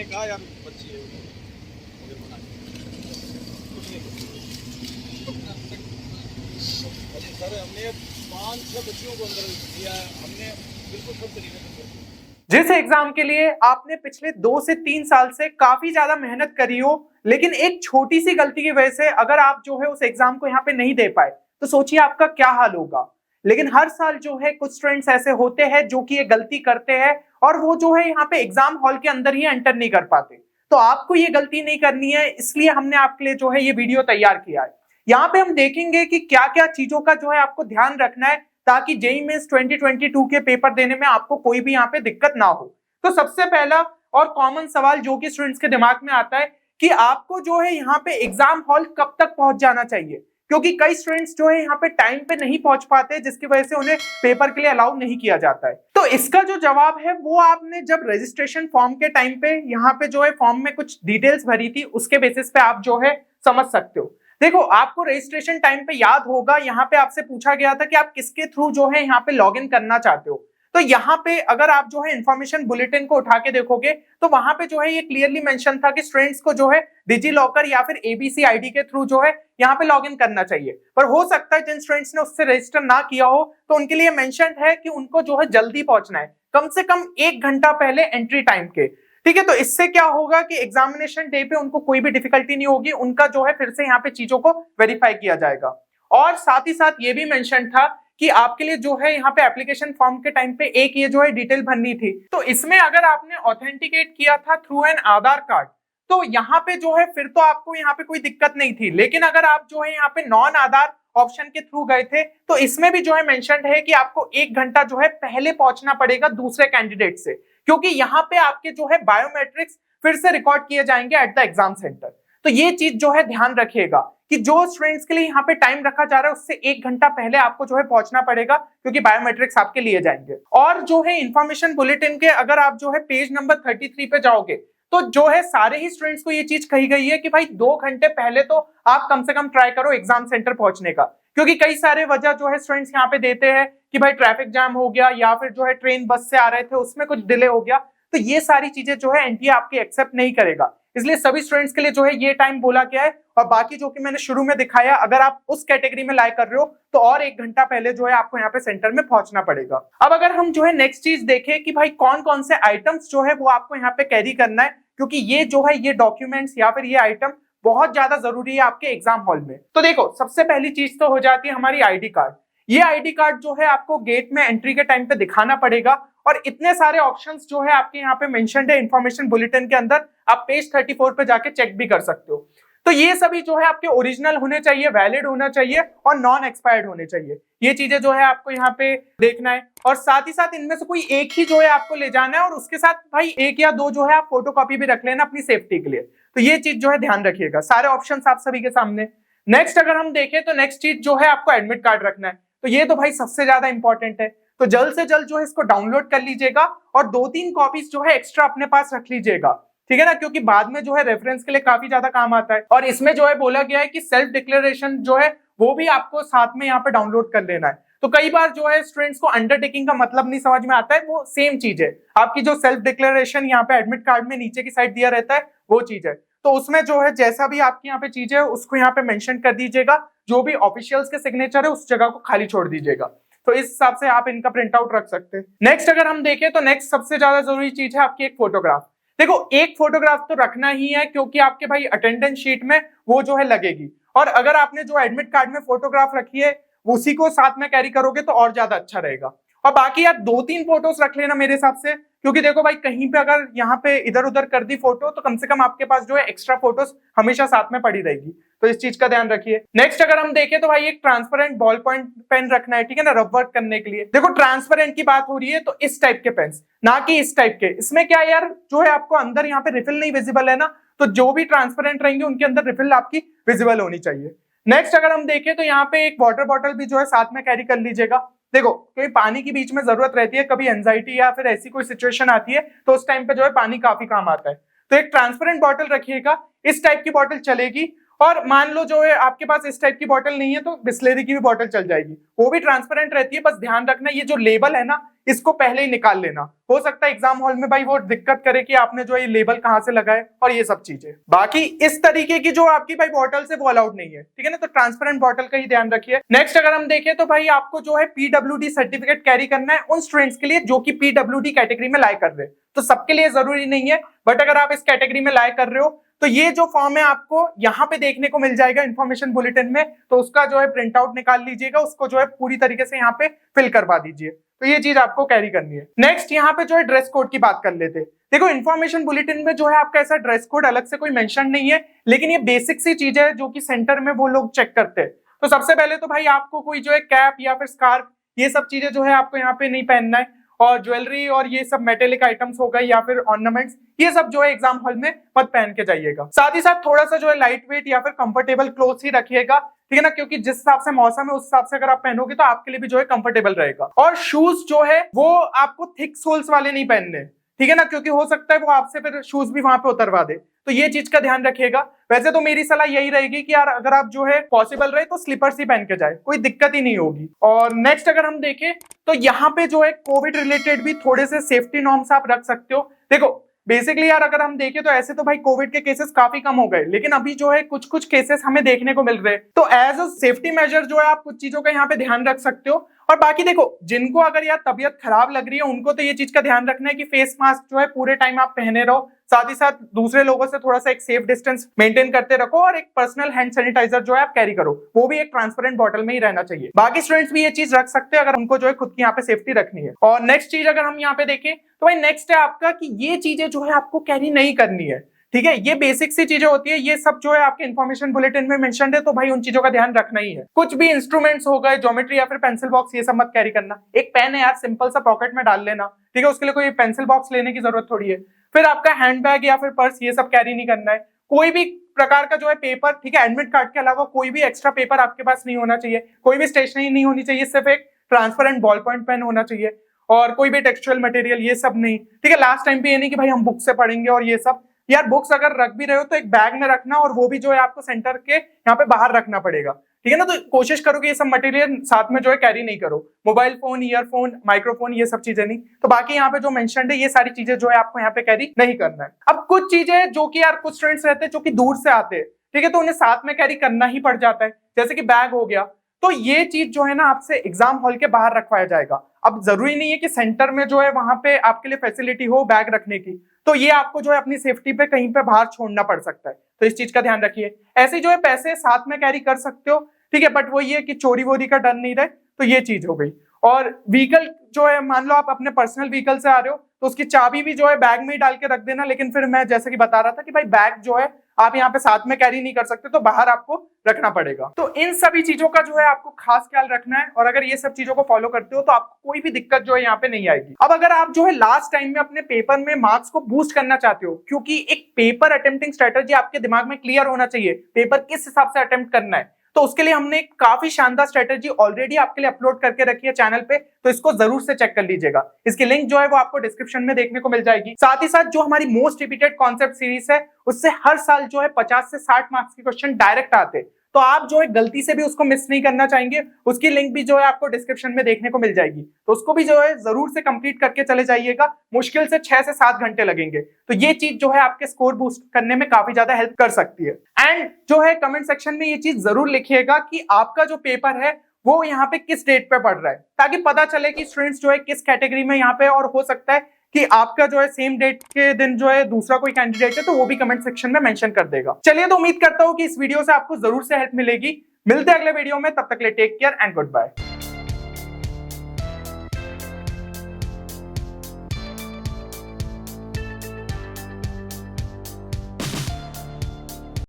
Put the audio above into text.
कहा यार बच्ची है मगर मना कुछ नहीं अरे सर हमने 5-6 बच्चियों को अंदर दिया है, हमने बिल्कुल सब तरीके से जिस एग्जाम के लिए आपने पिछले 2 से 3 साल से काफी ज्यादा मेहनत करी हो, लेकिन एक छोटी सी गलती की वजह से अगर आप जो है उस एग्जाम को यहाँ पे नहीं दे पाए तो सोचिए आपका क्या हाल होगा। लेकिन हर साल जो है कुछ स्टूडेंट्स ऐसे होते हैं जो कि ये गलती करते हैं और वो जो है यहाँ पे एग्जाम हॉल के अंदर ही एंटर नहीं कर पाते। तो आपको ये गलती नहीं करनी है, इसलिए हमने आपके लिए जो है ये वीडियो तैयार किया है। यहाँ पे हम देखेंगे कि क्या क्या चीजों का जो है आपको ध्यान रखना है ताकि जेईई मेंस 2022 के पेपर देने में आपको कोई भी यहाँ पे दिक्कत ना हो। तो सबसे पहला और कॉमन सवाल जो कि स्टूडेंट्स के दिमाग में आता है कि आपको जो है यहाँ पे एग्जाम हॉल कब तक पहुंच जाना चाहिए, क्योंकि कई स्टूडेंट्स जो है यहाँ पे टाइम पे नहीं पहुंच पाते जिसकी वजह से उन्हें पेपर के लिए अलाउ नहीं किया जाता है। तो इसका जो जवाब है वो आपने जब रजिस्ट्रेशन फॉर्म के टाइम पे यहाँ पे जो है फॉर्म में कुछ डिटेल्स भरी थी उसके बेसिस पे आप जो है समझ सकते हो। देखो आपको रजिस्ट्रेशन टाइम पे याद होगा यहाँ पे आपसे पूछा गया था कि आप किसके थ्रू जो है यहाँ पे लॉग इन करना चाहते हो। तो यहाँ पे अगर आप जो है इंफॉर्मेशन बुलेटिन को उठा के देखोगे तो वहां पे जो है ये क्लियरली मेंशन था कि स्टूडेंट्स को जो है डिजी लॉकर या फिर एबीसी आईडी के थ्रू जो है यहाँ पे लॉग इन करना चाहिए। पर हो सकता है जिन स्टूडेंट्स ने उससे रजिस्टर ना किया हो तो उनके लिए मेंशन है कि उनको जो है जल्दी पहुंचना है, कम से कम 1 घंटा पहले एंट्री टाइम के। ठीक है, तो इससे क्या होगा कि एग्जामिनेशन डे पे उनको कोई भी डिफिकल्टी नहीं होगी, उनका जो है फिर से यहाँ पे चीजों को वेरीफाई किया जाएगा। और साथ ही साथ ये भी मेंशन था कि आपके लिए जो है यहाँ पे एप्लीकेशन फॉर्म के टाइम पे एक ये जो है डिटेल भरनी थी। तो इसमें अगर आपने ऑथेंटिकेट किया था थ्रू एन आधार कार्ड तो यहाँ पे जो है फिर तो आपको यहाँ पे कोई दिक्कत नहीं थी, लेकिन अगर आप जो है यहाँ पे नॉन आधार ऑप्शन के थ्रू गए थे तो इसमें भी जो है मेंशन है कि आपको 1 घंटा जो है पहले पहुंचना पड़ेगा दूसरे कैंडिडेट से, क्योंकि यहाँ पे आपके जो है बायोमेट्रिक्स फिर से रिकॉर्ड किए जाएंगे एट द एग्जाम सेंटर। तो ये चीज जो है ध्यान रखिएगा कि जो स्टूडेंट्स के लिए यहाँ पे टाइम रखा जा रहा है उससे 1 घंटा पहले आपको जो है पहुंचना पड़ेगा, क्योंकि बायोमेट्रिक्स आपके लिए जाएंगे। और जो है इंफॉर्मेशन बुलेटिन के अगर आप जो है पेज नंबर 33 पे जाओगे तो जो है सारे ही स्टूडेंट्स को ये चीज कही गई है कि भाई 2 घंटे पहले तो आप कम से कम ट्राई करो एग्जाम सेंटर पहुंचने का, क्योंकि कई सारे वजह जो है स्टूडेंट्स यहाँ पे देते हैं कि भाई ट्रैफिक जाम हो गया या फिर जो है ट्रेन बस से आ रहे थे उसमें कुछ डिले हो गया। तो ये सारी चीजें जो है एनटीए आपकी एक्सेप्ट नहीं करेगा, इसलिए सभी स्टूडेंट्स के लिए जो है ये टाइम बोला गया है। और बाकी जो कि मैंने शुरू में दिखाया, अगर आप उस कैटेगरी में लाइक कर रहे हो तो और 1 घंटा पहले जो है आपको यहाँ पे सेंटर में पहुंचना पड़ेगा। अब अगर हम जो है नेक्स्ट चीज देखें कि भाई कौन कौन से आइटम्स जो है वो आपको यहाँ पे कैरी करना है, क्योंकि ये जो है ये डॉक्यूमेंट्स या फिर ये आइटम बहुत ज्यादा जरूरी है आपके एग्जाम हॉल में। तो देखो सबसे पहली चीज तो हो जाती है हमारी आईडी कार्ड। ये आईडी कार्ड जो है आपको गेट में एंट्री के टाइम पे दिखाना पड़ेगा और इतने सारे ऑप्शंस जो है आपके यहाँ पे मेंशन्ड है इंफॉर्मेशन बुलेटिन के अंदर, आप पेज 34 पे जाके चेक भी कर सकते हो। तो ये सभी जो है आपके ओरिजिनल होने चाहिए, वैलिड होना चाहिए और नॉन एक्सपायर्ड होने चाहिए। ये चीजें जो है आपको यहाँ पे देखना है और साथ ही साथ इनमें से कोई एक ही जो है आपको ले जाना है और उसके साथ भाई 1 या 2 जो है आप फोटोकॉपी भी रख लेना अपनी सेफ्टी के लिए। तो ये चीज जो है ध्यान रखिएगा, सारे ऑप्शंस आप सभी के सामने। नेक्स्ट अगर हम देखें तो नेक्स्ट चीज जो है आपको एडमिट कार्ड रखना है। तो ये तो भाई सबसे ज्यादा इंपॉर्टेंट है, तो जल्द से जल्द जो है इसको डाउनलोड कर लीजिएगा और 2-3 कॉपीज जो है एक्स्ट्रा अपने पास रख लीजिएगा, ठीक है ना, क्योंकि बाद में जो है रेफरेंस के लिए काफी ज्यादा काम आता है। और इसमें जो है बोला गया है कि सेल्फ डिक्लेरेशन जो है वो भी आपको साथ में यहाँ पे डाउनलोड कर लेना है। तो कई बार जो है स्टूडेंट्स को अंडरटेकिंग का मतलब नहीं समझ में आता है, वो सेम चीज है आपकी जो सेल्फ डिक्लेरेशन यहाँ पे एडमिट कार्ड में नीचे की साइड दिया रहता है वो चीज है। तो उसमें जो है जैसा भी आपकी यहाँ पे चीज है उसको यहाँ पे मेंशन कर दीजिएगा, जो भी ऑफिशियल्स के सिग्नेचर है उस जगह को खाली छोड़ दीजिएगा। तो इस हिसाब से आप इनका प्रिंट आउट रख सकते हैं। नेक्स्ट अगर हम देखें तो नेक्स्ट सबसे ज्यादा जरूरी चीज है आपकी एक फोटोग्राफ। देखो एक फोटोग्राफ तो रखना ही है, क्योंकि आपके भाई अटेंडेंस शीट में वो जो है लगेगी। और अगर आपने जो एडमिट कार्ड में फोटोग्राफ रखी है उसी को साथ में कैरी करोगे तो और ज्यादा अच्छा रहेगा। और बाकी यार 2-3 फोटोज रख लेना मेरे हिसाब से, क्योंकि देखो भाई कहीं पे अगर यहाँ पे इधर उधर कर दी फोटो तो कम से कम आपके पास जो है एक्स्ट्रा फोटोज हमेशा साथ में पड़ी रहेगी। तो इस चीज का ध्यान रखिए। नेक्स्ट अगर हम देखें तो भाई एक ट्रांसपेरेंट बॉल पॉइंट पेन रखना है, ठीक है ना, रफ वर्क करने के लिए। देखो ट्रांसपेरेंट की बात हो रही है तो इस टाइप के पेन्स, ना कि इस टाइप के। इसमें क्या है यार, जो है आपको अंदर यहाँ पे रिफिल नहीं विजिबल है ना, तो जो भी ट्रांसपेरेंट रहेंगे उनके अंदर रिफिल आपकी विजिबल होनी चाहिए। नेक्स्ट अगर हम देखें तो यहाँ पे एक वाटर बॉटल भी जो है साथ में कैरी कर लीजिएगा। देखो क्योंकि पानी की बीच में जरूरत रहती है, कभी एंजाइटी या फिर ऐसी कोई सिचुएशन आती है तो उस टाइम पे जो है पानी काफी काम आता है। तो एक ट्रांसपेरेंट बॉटल रखिएगा, इस टाइप की बॉटल चलेगी। और मान लो जो है आपके पास इस टाइप की बॉटल नहीं है तो बिस्लेरी की भी बॉटल चल जाएगी, वो भी ट्रांसपेरेंट रहती है। बस ध्यान रखना ये जो लेबल है ना इसको पहले ही निकाल लेना। हो सकता है एग्जाम हॉल में भाई वो दिक्कत करे कि आपने जो ये लेबल कहाँ से लगाए और ये सब चीजें। बाकी इस तरीके की जो आपकी भाई बॉटल से वो अलाउड नहीं है, ठीक है ना, तो ट्रांसपेरेंट बॉटल का ही ध्यान रखिए। नेक्स्ट अगर हम देखें तो भाई आपको जो है पीडब्ल्यूडी सर्टिफिकेट कैरी करना है उन स्टूडेंट्स के लिए जो कि पीडब्ल्यूडी कैटेगरी में लाइक कर रहे हैं। तो सबके लिए जरूरी नहीं है, बट अगर आप इस कैटेगरी में लाइक कर रहे हो तो ये जो फॉर्म है आपको यहाँ पे देखने को मिल जाएगा इन्फॉर्मेशन बुलेटिन में, तो उसका जो है प्रिंट आउट निकाल लीजिएगा, उसको जो है पूरी तरीके से यहाँ पे फिल करवा दीजिए। तो ये चीज आपको कैरी करनी है। नेक्स्ट यहाँ पे जो है ड्रेस कोड की बात कर लेते हैं। देखो इन्फॉर्मेशन बुलेटिन में जो है आपका ऐसा ड्रेस कोड अलग से कोई मेंशन नहीं है, लेकिन ये बेसिक सी चीज है जो कि सेंटर में वो लोग चेक करते हैं। तो सबसे पहले तो भाई आपको कोई जो है कैप या फिर स्कार्फ ये सब चीजें जो है आपको यहाँ पे नहीं पहनना है, और ज्वेलरी और ये सब मेटेलिक आइटम्स हो गए या फिर ऑर्नामेंट्स ये सब जो है एग्जाम हॉल में मत पहन के जाइएगा। साथ ही साथ थोड़ा सा जो है लाइट वेट या फिर कंफर्टेबल क्लोथ्स ही रखिएगा, ठीक है ना, क्योंकि जिस हिसाब से मौसम है उस हिसाब से अगर आप पहनोगे तो आपके लिए भी जो है कंफर्टेबल रहेगा। और शूज जो है वो आपको थिक सोल्स वाले नहीं पहनने, ठीक है ना, क्योंकि हो सकता है वो आपसे फिर शूज भी वहां पे उतरवा दे, तो ये चीज का ध्यान रखिएगा। वैसे तो मेरी सलाह यही रहेगी कि यार अगर आप जो है पॉसिबल रहे तो स्लीपर्स ही पहन के जाए, कोई दिक्कत ही नहीं होगी। और नेक्स्ट अगर हम देखें तो यहाँ पे जो है कोविड रिलेटेड भी थोड़े से सेफ्टी नॉर्म्स आप रख सकते हो। देखो बेसिकली यार अगर हम देखें तो ऐसे तो भाई कोविड के केसेस काफी कम हो गए, लेकिन अभी जो है कुछ कुछ केसेस हमें देखने को मिल रहे हैं, तो एज अ सेफ्टी मेजर जो है आप कुछ चीजों का यहाँ पे ध्यान रख सकते हो। और बाकी देखो जिनको अगर यार तबीयत खराब लग रही है उनको तो ये चीज का ध्यान रखना है कि फेस मास्क जो है पूरे टाइम आप पहने रहो, साथ ही साथ दूसरे लोगों से थोड़ा सा एक सेफ डिस्टेंस मेंटेन करते रखो, और एक पर्सनल हैंड सैनिटाइजर जो है आप कैरी करो, वो भी एक ट्रांसपेरेंट बॉटल में ही रहना चाहिए। बाकी स्टूडेंट्स भी ये चीज रख सकते हैं अगर उनको जो है खुद की यहाँ पे सेफ्टी रखनी है। और नेक्स्ट चीज अगर हम यहाँ पे देखें तो भाई नेक्स्ट है आपका कि ये चीजें जो है आपको कैरी नहीं करनी है, ठीक है, ये बेसिक सी चीजें होती है, ये सब जो है आपके इन्फॉर्मेशन बुलेटिन में मेंशन्ड है, तो भाई उन चीजों का ध्यान रखना ही है। कुछ भी इंस्ट्रूमेंट्स हो गए, ज्योमेट्री या फिर पेंसिल बॉक्स, ये सब मत कैरी करना। एक पेन है यार सिंपल सा पॉकेट में डाल लेना, ठीक है, उसके लिए कोई पेंसिल बॉक्स लेने की जरूरत थोड़ी है। फिर आपका हैंडबैग या फिर पर्स ये सब कैरी नहीं करना है। कोई भी प्रकार का जो है पेपर, ठीक है, एडमिट कार्ड के अलावा कोई भी एक्स्ट्रा पेपर आपके पास नहीं होना चाहिए, कोई भी स्टेशनरी नहीं होनी चाहिए, सिर्फ एक ट्रांसपेरेंट बॉल पॉइंट पेन होना चाहिए, और कोई भी टेक्सचुअल मटेरियल ये सब नहीं, ठीक है। लास्ट टाइम पे ये नहीं कि भाई हम बुक से पढ़ेंगे और ये सब, यार बुक्स अगर रख भी रहे हो तो एक बैग में रखना, और वो भी जो है आपको सेंटर के यहाँ पे बाहर रखना पड़ेगा, ठीक है ना। तो कोशिश करो कि ये सब मटेरियल साथ में जो है कैरी नहीं करो, मोबाइल फोन, ईयरफोन, माइक्रोफोन ये सब चीजें नहीं। तो बाकी यहाँ पे जो मेंशन्ड है ये सारी चीजें जो है आपको यहाँ पे कैरी नहीं करना है। अब कुछ चीजें जो कि यार कुछ स्टूडेंट्स रहते हैं जो कि दूर से आते हैं, ठीक है, तो उन्हें साथ में कैरी करना ही पड़ जाता है, जैसे कि बैग हो गया, तो ये चीज जो है ना आपसे एग्जाम हॉल के बाहर रखवाया जाएगा। अब जरूरी नहीं है कि सेंटर में जो है वहां पे आपके लिए फैसिलिटी हो बैग रखने की, तो ये आपको जो है अपनी सेफ्टी पे कहीं पे बाहर छोड़ना पड़ सकता है, तो इस चीज का ध्यान रखिए। ऐसे जो है पैसे साथ में कैरी कर सकते हो, ठीक है, बट वो ये कि चोरी वोरी का डर नहीं रहे, तो ये चीज हो गई। और व्हीकल जो है मान लो आप अपने पर्सनल व्हीकल से आ रहे हो तो उसकी चाबी भी जो है बैग में ही डाल के रख देना, लेकिन फिर मैं जैसे कि बता रहा था कि भाई बैग जो है आप यहाँ पे साथ में कैरी नहीं कर सकते, तो बाहर आपको रखना पड़ेगा। तो इन सभी चीजों का जो है आपको खास ख्याल रखना है, और अगर ये सब चीजों को फॉलो करते हो तो आपको कोई भी दिक्कत जो है यहाँ पे नहीं आएगी। अब अगर आप जो है लास्ट टाइम में अपने पेपर में मार्क्स को बूस्ट करना चाहते हो, क्योंकि एक पेपर अटेम्प्टिंग स्ट्रेटेजी आपके दिमाग में क्लियर होना चाहिए, पेपर किस हिसाब से अटेम्प्ट करना है, तो उसके लिए हमने एक काफी शानदार स्ट्रेटेजी ऑलरेडी आपके लिए अपलोड करके रखी है चैनल पे, तो इसको जरूर से चेक कर लीजिएगा। इसकी लिंक जो है वो आपको डिस्क्रिप्शन में देखने को मिल जाएगी। साथ ही साथ जो हमारी मोस्ट रिपीटेड कॉन्सेप्ट सीरीज है उससे हर साल जो है 50 से 60 मार्क्स के क्वेश्चन डायरेक्ट आते हैं, तो आप जो है गलती से भी उसको मिस नहीं करना चाहेंगे, उसकी लिंक भी जो है आपको डिस्क्रिप्शन में देखने को मिल जाएगी, तो उसको भी जो है जरूर से कंप्लीट करके चले जाइएगा। मुश्किल से 6 से 7 घंटे लगेंगे, तो ये चीज जो है आपके स्कोर बूस्ट करने में काफी ज्यादा हेल्प कर सकती है। एंड जो है कमेंट सेक्शन में ये चीज जरूर लिखिएगा कि आपका जो पेपर है वो यहाँ पे किस डेट पे पढ़ रहा है, ताकि पता चले कि स्टूडेंट्स जो है किस कैटेगरी में यहाँ पे, और हो सकता है कि आपका जो है सेम डेट के दिन जो है दूसरा कोई कैंडिडेट है तो वो भी कमेंट सेक्शन में मेंशन कर देगा। चलिए, तो उम्मीद करता हूँ कि इस वीडियो से आपको जरूर से हेल्प मिलेगी। मिलते हैं अगले वीडियो में, तब तक के लिए take care and good bye.